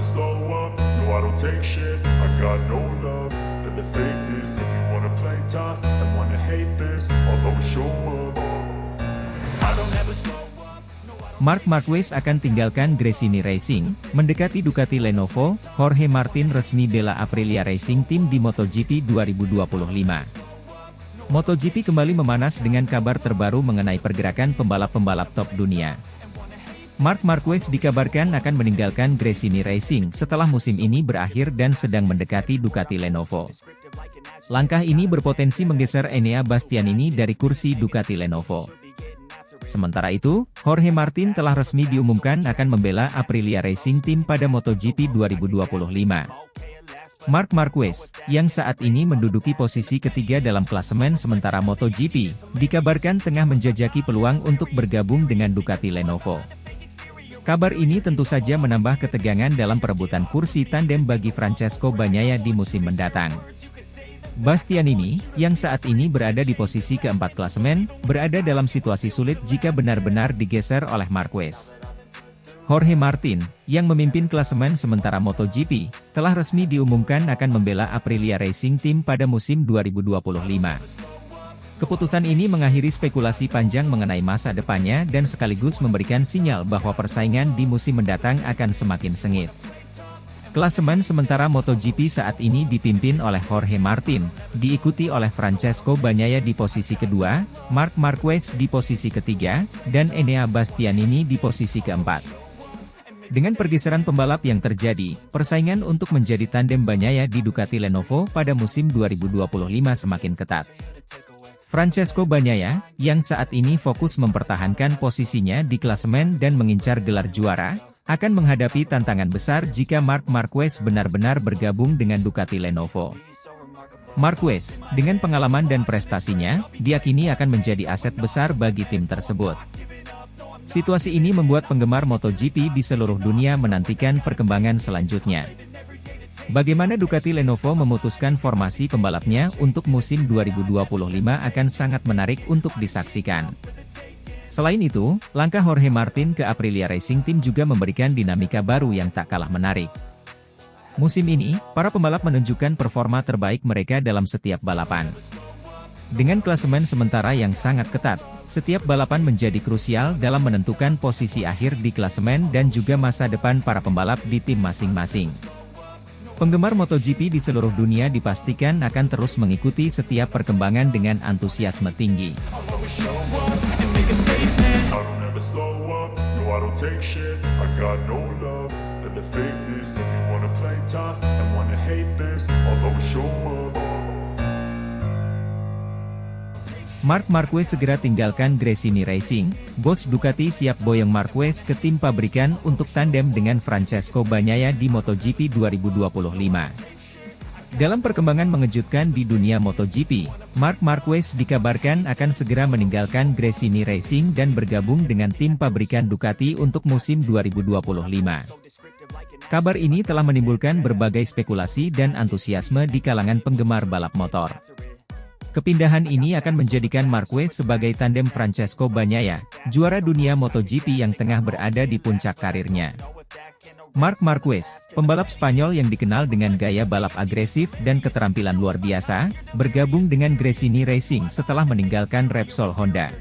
slow up, no I don't take shit. I got no love for the fakeness. If you wanna play tough and wanna hate this, I'll always show up. I don't ever slow up. Marc Marquez akan tinggalkan Gresini Racing, mendekati Ducati Lenovo. Jorge Martin resmi bela Aprilia Racing Team di MotoGP 2025. MotoGP kembali memanas dengan kabar terbaru mengenai pergerakan pembalap-pembalap top dunia. Marc Marquez dikabarkan akan meninggalkan Gresini Racing setelah musim ini berakhir dan sedang mendekati Ducati Lenovo. Langkah ini berpotensi menggeser Enea Bastianini dari kursi Ducati Lenovo. Sementara itu, Jorge Martin telah resmi diumumkan akan membela Aprilia Racing Team pada MotoGP 2025. Marc Marquez, yang saat ini menduduki posisi ketiga dalam klasemen sementara MotoGP, dikabarkan tengah menjajaki peluang untuk bergabung dengan Ducati Lenovo. Kabar ini tentu saja menambah ketegangan dalam perebutan kursi tandem bagi Francesco Bagnaia di musim mendatang. Bastianini, yang saat ini berada di posisi keempat klasemen, berada dalam situasi sulit jika benar-benar digeser oleh Marquez. Jorge Martin, yang memimpin klasemen sementara MotoGP, telah resmi diumumkan akan membela Aprilia Racing Team pada musim 2025. Keputusan ini mengakhiri spekulasi panjang mengenai masa depannya dan sekaligus memberikan sinyal bahwa persaingan di musim mendatang akan semakin sengit. Klasemen sementara MotoGP saat ini dipimpin oleh Jorge Martin, diikuti oleh Francesco Bagnaia di posisi kedua, Marc Marquez di posisi ketiga, dan Enea Bastianini di posisi keempat. Dengan pergeseran pembalap yang terjadi, persaingan untuk menjadi tandem Bagnaia di Ducati Lenovo pada musim 2025 semakin ketat. Francesco Bagnaia, yang saat ini fokus mempertahankan posisinya di klasemen dan mengincar gelar juara, akan menghadapi tantangan besar jika Marc Marquez benar-benar bergabung dengan Ducati Lenovo. Marquez, dengan pengalaman dan prestasinya, diyakini akan menjadi aset besar bagi tim tersebut. Situasi ini membuat penggemar MotoGP di seluruh dunia menantikan perkembangan selanjutnya. Bagaimana Ducati Lenovo memutuskan formasi pembalapnya untuk musim 2025 akan sangat menarik untuk disaksikan. Selain itu, langkah Jorge Martin ke Aprilia Racing Team juga memberikan dinamika baru yang tak kalah menarik. Musim ini, para pembalap menunjukkan performa terbaik mereka dalam setiap balapan. Dengan klasemen sementara yang sangat ketat, setiap balapan menjadi krusial dalam menentukan posisi akhir di klasemen dan juga masa depan para pembalap di tim masing-masing. Penggemar MotoGP di seluruh dunia dipastikan akan terus mengikuti setiap perkembangan dengan antusiasme tinggi. Marc Marquez segera tinggalkan Gresini Racing, bos Ducati siap boyong Marquez ke tim pabrikan untuk tandem dengan Francesco Bagnaia di MotoGP 2025. Dalam perkembangan mengejutkan di dunia MotoGP, Marc Marquez dikabarkan akan segera meninggalkan Gresini Racing dan bergabung dengan tim pabrikan Ducati untuk musim 2025. Kabar ini telah menimbulkan berbagai spekulasi dan antusiasme di kalangan penggemar balap motor. Kepindahan ini akan menjadikan Marquez sebagai tandem Francesco Bagnaia, juara dunia MotoGP yang tengah berada di puncak karirnya. Marc Marquez, pembalap Spanyol yang dikenal dengan gaya balap agresif dan keterampilan luar biasa, bergabung dengan Gresini Racing setelah meninggalkan Repsol Honda.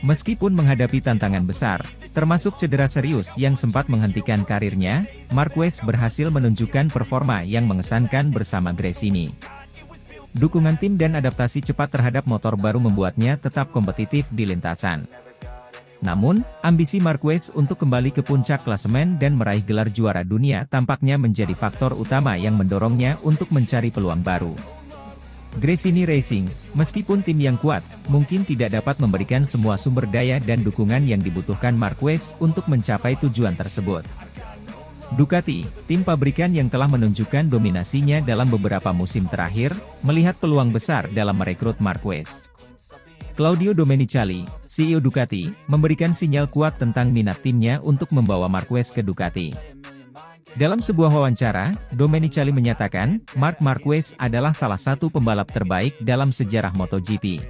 Meskipun menghadapi tantangan besar, termasuk cedera serius yang sempat menghentikan karirnya, Marquez berhasil menunjukkan performa yang mengesankan bersama Gresini. Dukungan tim dan adaptasi cepat terhadap motor baru membuatnya tetap kompetitif di lintasan. Namun, ambisi Marquez untuk kembali ke puncak klasemen dan meraih gelar juara dunia tampaknya menjadi faktor utama yang mendorongnya untuk mencari peluang baru. Gresini Racing, meskipun tim yang kuat, mungkin tidak dapat memberikan semua sumber daya dan dukungan yang dibutuhkan Marquez untuk mencapai tujuan tersebut. Ducati, tim pabrikan yang telah menunjukkan dominasinya dalam beberapa musim terakhir, melihat peluang besar dalam merekrut Marquez. Claudio Domenicali, CEO Ducati, memberikan sinyal kuat tentang minat timnya untuk membawa Marquez ke Ducati. Dalam sebuah wawancara, Domenicali menyatakan, Marc Marquez adalah salah satu pembalap terbaik dalam sejarah MotoGP.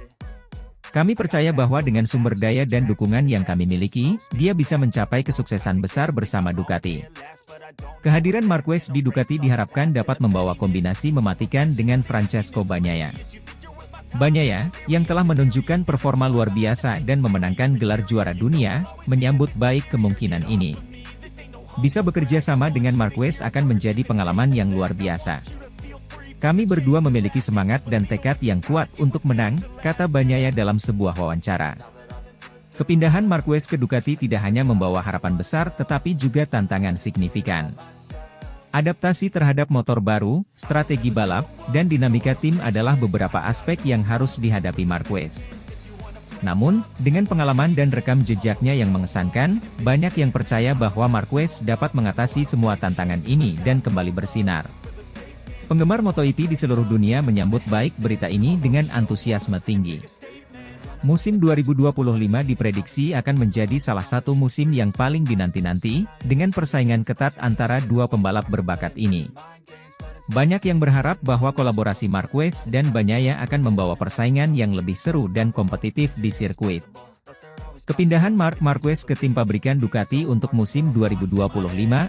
Kami percaya bahwa dengan sumber daya dan dukungan yang kami miliki, dia bisa mencapai kesuksesan besar bersama Ducati. Kehadiran Marquez di Ducati diharapkan dapat membawa kombinasi mematikan dengan Francesco Bagnaia. Bagnaia, yang telah menunjukkan performa luar biasa dan memenangkan gelar juara dunia, menyambut baik kemungkinan ini. Bisa bekerja sama dengan Marquez akan menjadi pengalaman yang luar biasa. Kami berdua memiliki semangat dan tekad yang kuat untuk menang, kata Bagnaia dalam sebuah wawancara. Kepindahan Marquez ke Ducati tidak hanya membawa harapan besar tetapi juga tantangan signifikan. Adaptasi terhadap motor baru, strategi balap, dan dinamika tim adalah beberapa aspek yang harus dihadapi Marquez. Namun, dengan pengalaman dan rekam jejaknya yang mengesankan, banyak yang percaya bahwa Marquez dapat mengatasi semua tantangan ini dan kembali bersinar. Penggemar MotoGP di seluruh dunia menyambut baik berita ini dengan antusiasme tinggi. Musim 2025 diprediksi akan menjadi salah satu musim yang paling dinanti-nanti, dengan persaingan ketat antara dua pembalap berbakat ini. Banyak yang berharap bahwa kolaborasi Marquez dan Bagnaia akan membawa persaingan yang lebih seru dan kompetitif di sirkuit. Kepindahan Marc Marquez ke tim pabrikan Ducati untuk musim 2025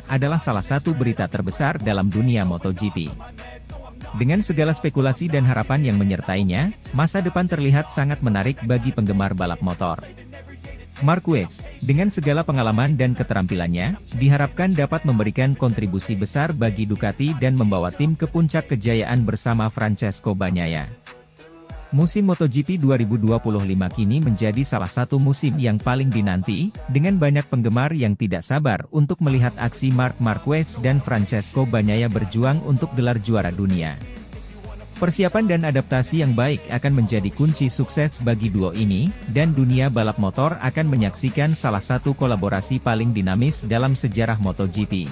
adalah salah satu berita terbesar dalam dunia MotoGP. Dengan segala spekulasi dan harapan yang menyertainya, masa depan terlihat sangat menarik bagi penggemar balap motor. Marquez, dengan segala pengalaman dan keterampilannya, diharapkan dapat memberikan kontribusi besar bagi Ducati dan membawa tim ke puncak kejayaan bersama Francesco Bagnaia. Musim MotoGP 2025 kini menjadi salah satu musim yang paling dinanti, dengan banyak penggemar yang tidak sabar untuk melihat aksi Marc Marquez dan Francesco Bagnaia berjuang untuk gelar juara dunia. Persiapan dan adaptasi yang baik akan menjadi kunci sukses bagi duo ini, dan dunia balap motor akan menyaksikan salah satu kolaborasi paling dinamis dalam sejarah MotoGP.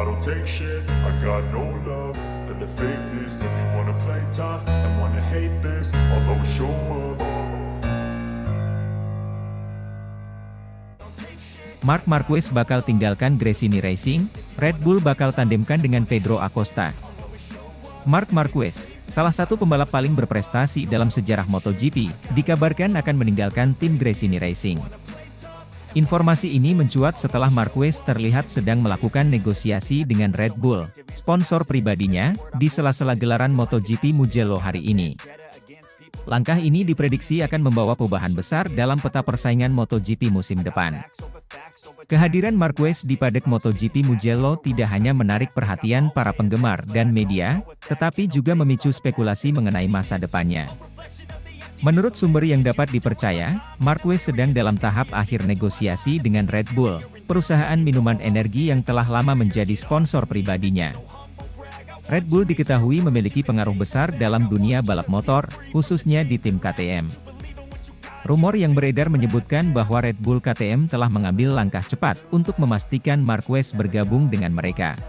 I don't take shit, I got no love for the fakeness. If you wanna play tough and wanna hate this, I'll always show up. Marc Marquez bakal tinggalkan Gresini Racing, Red Bull bakal tandemkan dengan Pedro Acosta. Marc Marquez, salah satu pembalap paling berprestasi dalam sejarah MotoGP, dikabarkan akan meninggalkan tim Gresini Racing. Informasi ini mencuat setelah Marquez terlihat sedang melakukan negosiasi dengan Red Bull, sponsor pribadinya, di sela-sela gelaran MotoGP Mugello hari ini. Langkah ini diprediksi akan membawa perubahan besar dalam peta persaingan MotoGP musim depan. Kehadiran Marquez di paddock MotoGP Mugello tidak hanya menarik perhatian para penggemar dan media, tetapi juga memicu spekulasi mengenai masa depannya. Menurut sumber yang dapat dipercaya, Marquez sedang dalam tahap akhir negosiasi dengan Red Bull, perusahaan minuman energi yang telah lama menjadi sponsor pribadinya. Red Bull diketahui memiliki pengaruh besar dalam dunia balap motor, khususnya di tim KTM. Rumor yang beredar menyebutkan bahwa Red Bull KTM telah mengambil langkah cepat untuk memastikan Marquez bergabung dengan mereka.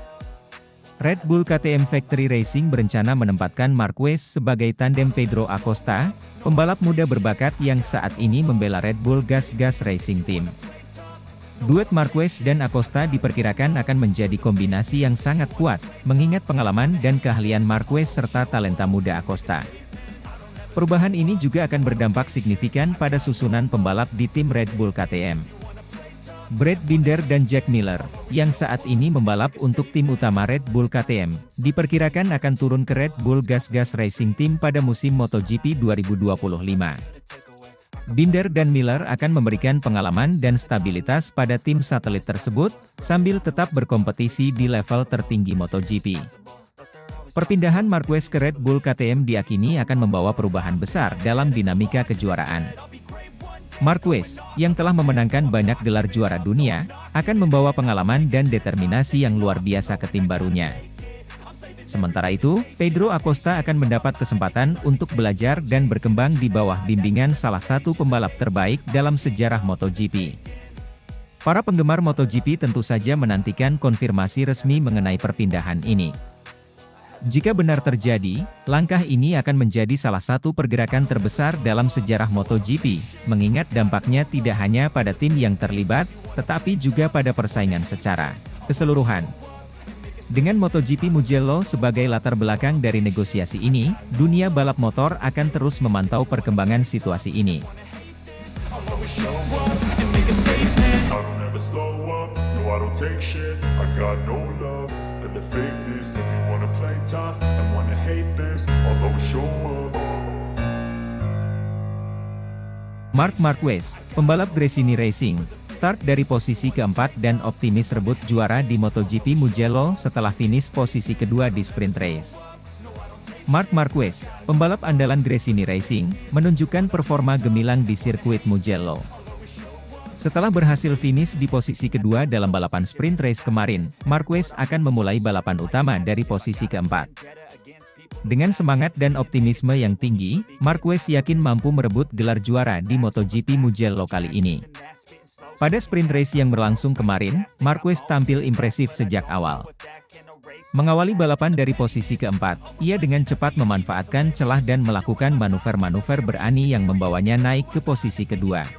Red Bull KTM Factory Racing berencana menempatkan Marquez sebagai tandem Pedro Acosta, pembalap muda berbakat yang saat ini membela Red Bull Gas Gas Racing Team. Duet Marquez dan Acosta diperkirakan akan menjadi kombinasi yang sangat kuat, mengingat pengalaman dan keahlian Marquez serta talenta muda Acosta. Perubahan ini juga akan berdampak signifikan pada susunan pembalap di tim Red Bull KTM. Brad Binder dan Jack Miller, yang saat ini membalap untuk tim utama Red Bull KTM, diperkirakan akan turun ke Red Bull Gas Gas Racing Team pada musim MotoGP 2025. Binder dan Miller akan memberikan pengalaman dan stabilitas pada tim satelit tersebut, sambil tetap berkompetisi di level tertinggi MotoGP. Perpindahan Marquez ke Red Bull KTM diyakini akan membawa perubahan besar dalam dinamika kejuaraan. Marquez, yang telah memenangkan banyak gelar juara dunia, akan membawa pengalaman dan determinasi yang luar biasa ke tim barunya. Sementara itu, Pedro Acosta akan mendapat kesempatan untuk belajar dan berkembang di bawah bimbingan salah satu pembalap terbaik dalam sejarah MotoGP. Para penggemar MotoGP tentu saja menantikan konfirmasi resmi mengenai perpindahan ini. Jika benar terjadi, langkah ini akan menjadi salah satu pergerakan terbesar dalam sejarah MotoGP, mengingat dampaknya tidak hanya pada tim yang terlibat, tetapi juga pada persaingan secara keseluruhan. Dengan MotoGP Mugello sebagai latar belakang dari negosiasi ini, dunia balap motor akan terus memantau perkembangan situasi ini. I don't ever slow up, no I don't take shit. I got no love for the fakeness. If you wanna play tough and wanna hate this, I'll always show up. Marc Marquez, pembalap Gresini Racing, start dari posisi keempat dan optimis rebut juara di MotoGP Mugello setelah finish posisi kedua di sprint race. Marc Marquez, pembalap andalan Gresini Racing, menunjukkan performa gemilang di sirkuit Mugello. Setelah berhasil finish di posisi kedua dalam balapan sprint race kemarin, Marquez akan memulai balapan utama dari posisi keempat. Dengan semangat dan optimisme yang tinggi, Marquez yakin mampu merebut gelar juara di MotoGP Mugello kali ini. Pada sprint race yang berlangsung kemarin, Marquez tampil impresif sejak awal. Mengawali balapan dari posisi keempat, ia dengan cepat memanfaatkan celah dan melakukan manuver-manuver berani yang membawanya naik ke posisi kedua.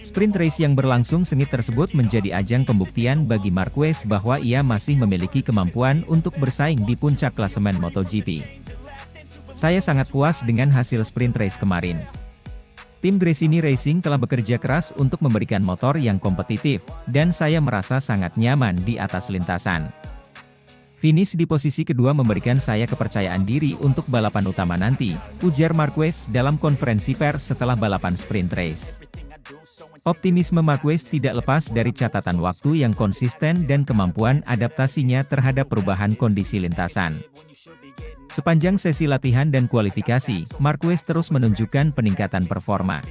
Sprint race yang berlangsung sengit tersebut menjadi ajang pembuktian bagi Marquez bahwa ia masih memiliki kemampuan untuk bersaing di puncak klasemen MotoGP. Saya sangat puas dengan hasil sprint race kemarin. Tim Gresini Racing telah bekerja keras untuk memberikan motor yang kompetitif, dan saya merasa sangat nyaman di atas lintasan. Finish di posisi kedua memberikan saya kepercayaan diri untuk balapan utama nanti, ujar Marquez dalam konferensi pers setelah balapan sprint race. Optimisme Marquez tidak lepas dari catatan waktu yang konsisten dan kemampuan adaptasinya terhadap perubahan kondisi lintasan. Sepanjang sesi latihan dan kualifikasi, Marquez terus menunjukkan peningkatan performa.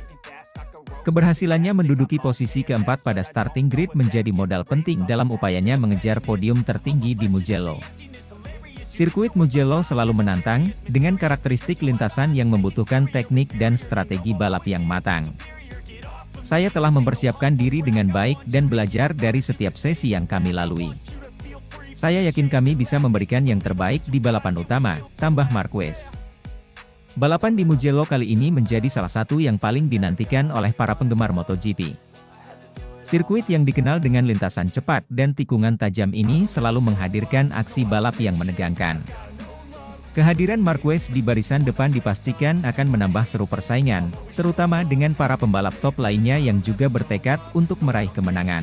Keberhasilannya menduduki posisi keempat pada starting grid menjadi modal penting dalam upayanya mengejar podium tertinggi di Mugello. Sirkuit Mugello selalu menantang, dengan karakteristik lintasan yang membutuhkan teknik dan strategi balap yang matang. Saya telah mempersiapkan diri dengan baik dan belajar dari setiap sesi yang kami lalui. Saya yakin kami bisa memberikan yang terbaik di balapan utama, tambah Marquez. Balapan di Mugello kali ini menjadi salah satu yang paling dinantikan oleh para penggemar MotoGP. Sirkuit yang dikenal dengan lintasan cepat dan tikungan tajam ini selalu menghadirkan aksi balap yang menegangkan. Kehadiran Marquez di barisan depan dipastikan akan menambah seru persaingan, terutama dengan para pembalap top lainnya yang juga bertekad untuk meraih kemenangan.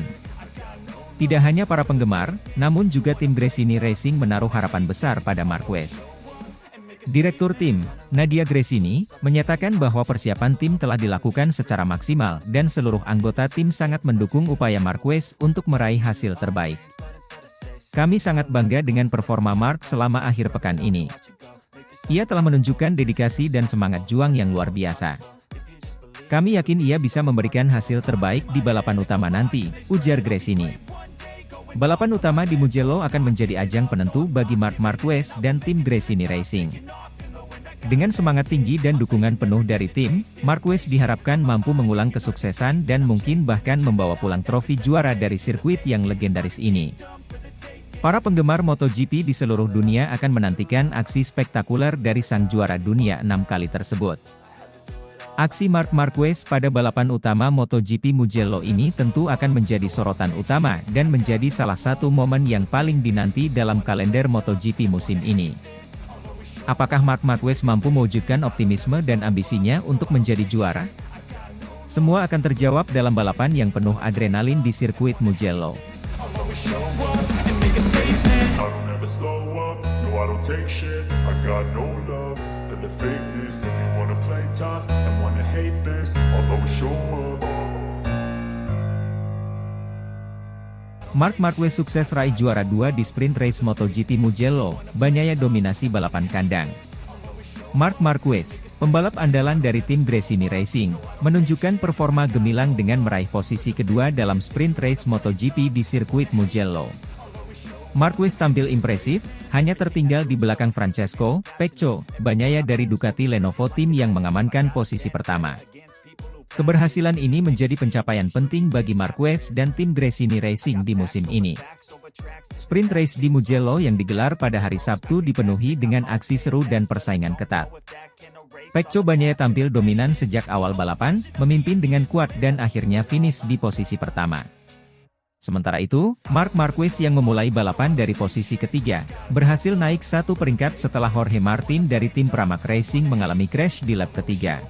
Tidak hanya para penggemar, namun juga tim Gresini Racing menaruh harapan besar pada Marquez. Direktur tim, Nadia Gresini, menyatakan bahwa persiapan tim telah dilakukan secara maksimal dan seluruh anggota tim sangat mendukung upaya Marquez untuk meraih hasil terbaik. Kami sangat bangga dengan performa Marc selama akhir pekan ini. Ia telah menunjukkan dedikasi dan semangat juang yang luar biasa. Kami yakin ia bisa memberikan hasil terbaik di balapan utama nanti, ujar Gresini. Balapan utama di Mugello akan menjadi ajang penentu bagi Marc Marquez dan tim Gresini Racing. Dengan semangat tinggi dan dukungan penuh dari tim, Marquez diharapkan mampu mengulang kesuksesan dan mungkin bahkan membawa pulang trofi juara dari sirkuit yang legendaris ini. Para penggemar MotoGP di seluruh dunia akan menantikan aksi spektakuler dari sang juara dunia 6 kali tersebut. Aksi Marc Marquez pada balapan utama MotoGP Mugello ini tentu akan menjadi sorotan utama dan menjadi salah satu momen yang paling dinanti dalam kalender MotoGP musim ini. Apakah Marc Marquez mampu mewujudkan optimisme dan ambisinya untuk menjadi juara? Semua akan terjawab dalam balapan yang penuh adrenalin di sirkuit Mugello. I don't ever slow up, no I don't take shit. I got no love for the fakeness. If you wanna play tough and wanna hate this, I'll always show up. Marc Marquez sukses raih juara 2 di sprint race MotoGP Mugello, banyaya dominasi balapan kandang. Marc Marquez, pembalap andalan dari tim Gresini Racing, menunjukkan performa gemilang dengan meraih posisi kedua dalam sprint race MotoGP di sirkuit Mugello. Marquez tampil impresif, hanya tertinggal di belakang Francesco Pecco Bagnaia dari Ducati Lenovo Team yang mengamankan posisi pertama. Keberhasilan ini menjadi pencapaian penting bagi Marquez dan tim Gresini Racing di musim ini. Sprint race di Mugello yang digelar pada hari Sabtu dipenuhi dengan aksi seru dan persaingan ketat. Pecco Bagnaia tampil dominan sejak awal balapan, memimpin dengan kuat dan akhirnya finish di posisi pertama. Sementara itu, Marc Marquez yang memulai balapan dari posisi ketiga, berhasil naik satu peringkat setelah Jorge Martin dari tim Pramac Racing mengalami crash di lap ketiga.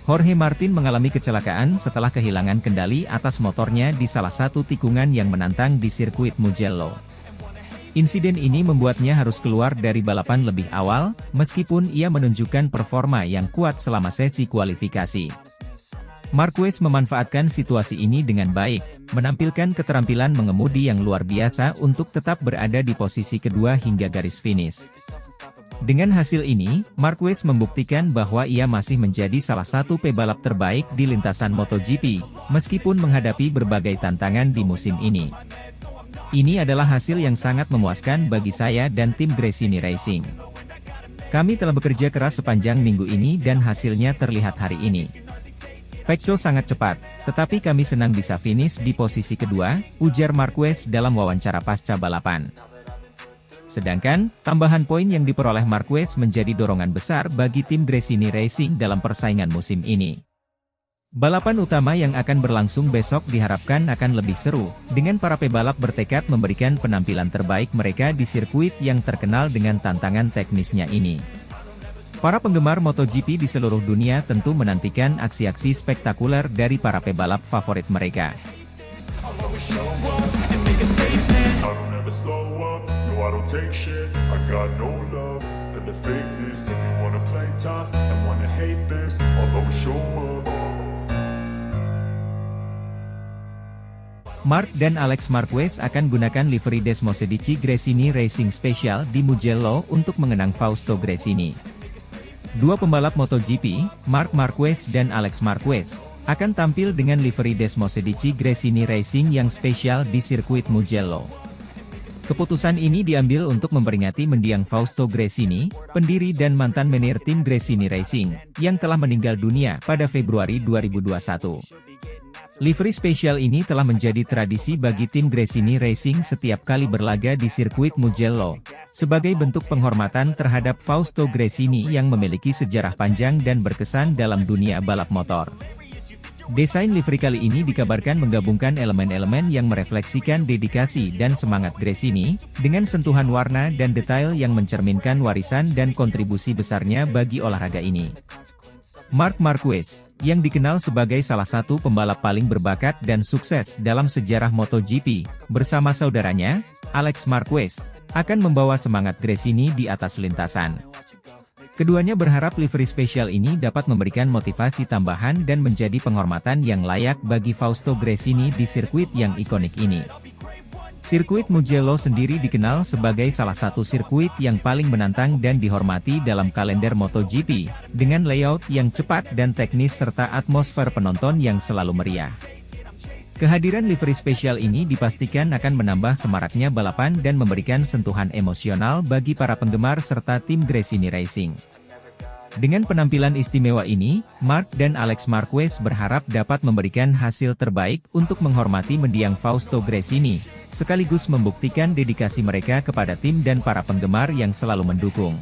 Jorge Martin mengalami kecelakaan setelah kehilangan kendali atas motornya di salah satu tikungan yang menantang di sirkuit Mugello. Insiden ini membuatnya harus keluar dari balapan lebih awal, meskipun ia menunjukkan performa yang kuat selama sesi kualifikasi. Marquez memanfaatkan situasi ini dengan baik, menampilkan keterampilan mengemudi yang luar biasa untuk tetap berada di posisi kedua hingga garis finish. Dengan hasil ini, Marquez membuktikan bahwa ia masih menjadi salah satu pebalap terbaik di lintasan MotoGP, meskipun menghadapi berbagai tantangan di musim ini. Ini adalah hasil yang sangat memuaskan bagi saya dan tim Gresini Racing. Kami telah bekerja keras sepanjang minggu ini dan hasilnya terlihat hari ini. Pecco sangat cepat, tetapi kami senang bisa finish di posisi kedua, ujar Marquez dalam wawancara pasca balapan. Sedangkan, tambahan poin yang diperoleh Marquez menjadi dorongan besar bagi tim Gresini Racing dalam persaingan musim ini. Balapan utama yang akan berlangsung besok diharapkan akan lebih seru, dengan para pebalap bertekad memberikan penampilan terbaik mereka di sirkuit yang terkenal dengan tantangan teknisnya ini. Para penggemar MotoGP di seluruh dunia tentu menantikan aksi-aksi spektakuler dari para pebalap favorit mereka. Marc dan Alex Marquez akan gunakan livery Desmosedici Gresini Racing Special di Mugello untuk mengenang Fausto Gresini. Dua pembalap MotoGP, Marc Marquez dan Alex Marquez, akan tampil dengan livery Desmosedici Gresini Racing yang spesial di sirkuit Mugello. Keputusan ini diambil untuk memperingati mendiang Fausto Gresini, pendiri dan mantan menir tim Gresini Racing, yang telah meninggal dunia pada Februari 2021. Livery spesial ini telah menjadi tradisi bagi tim Gresini Racing setiap kali berlaga di sirkuit Mugello, sebagai bentuk penghormatan terhadap Fausto Gresini yang memiliki sejarah panjang dan berkesan dalam dunia balap motor. Desain livery kali ini dikabarkan menggabungkan elemen-elemen yang merefleksikan dedikasi dan semangat Gresini, dengan sentuhan warna dan detail yang mencerminkan warisan dan kontribusi besarnya bagi olahraga ini. Marc Marquez, yang dikenal sebagai salah satu pembalap paling berbakat dan sukses dalam sejarah MotoGP, bersama saudaranya, Alex Marquez, akan membawa semangat Gresini di atas lintasan. Keduanya berharap livery spesial ini dapat memberikan motivasi tambahan dan menjadi penghormatan yang layak bagi Fausto Gresini di sirkuit yang ikonik ini. Sirkuit Mugello sendiri dikenal sebagai salah satu sirkuit yang paling menantang dan dihormati dalam kalender MotoGP, dengan layout yang cepat dan teknis serta atmosfer penonton yang selalu meriah. Kehadiran livery spesial ini dipastikan akan menambah semaraknya balapan dan memberikan sentuhan emosional bagi para penggemar serta tim Gresini Racing. Dengan penampilan istimewa ini, Marc dan Alex Marquez berharap dapat memberikan hasil terbaik untuk menghormati mendiang Fausto Gresini, sekaligus membuktikan dedikasi mereka kepada tim dan para penggemar yang selalu mendukung.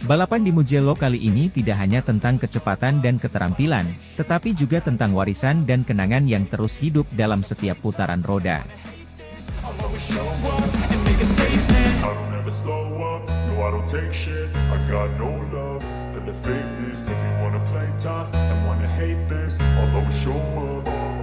Balapan di Mugello kali ini tidak hanya tentang kecepatan dan keterampilan, tetapi juga tentang warisan dan kenangan yang terus hidup dalam setiap putaran roda. The fakeness, if you wanna play tough and wanna hate this, I'll always show up.